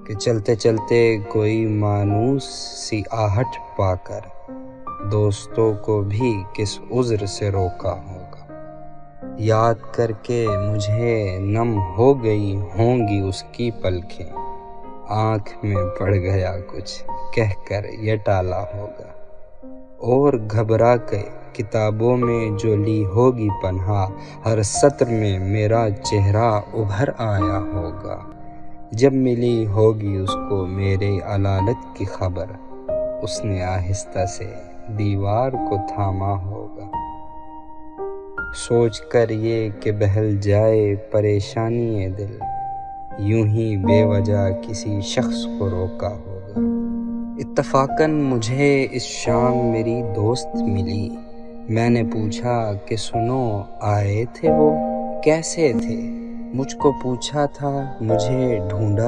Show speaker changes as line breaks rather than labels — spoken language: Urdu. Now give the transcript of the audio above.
کہ چلتے چلتے کوئی مانوس سی آہٹ پا کر دوستوں کو بھی کس عذر سے روکا ہوگا۔ یاد کر کے مجھے نم ہو گئی ہوں گی اس کی پلکیں، آنکھ میں پڑ گیا کچھ کہہ کر یہ ٹالا ہوگا، اور گھبرا کے کتابوں میں جو لی ہوگی پنہا، ہر سطر میں میرا چہرہ ابھر آیا ہوگا۔ جب ملی ہوگی اس کو میرے علالت کی خبر، اس نے آہستہ سے دیوار کو تھاما ہوگا۔ سوچ کر یہ کہ بہل جائے پریشانی دل، یوں ہی بے وجہ کسی شخص کو روکا ہوگا۔ اتفاقاً مجھے اس شام میری دوست ملی، میں نے پوچھا کہ سنو آئے تھے وہ، کیسے تھے؟ مجھ کو پوچھا تھا، مجھے ڈھونڈا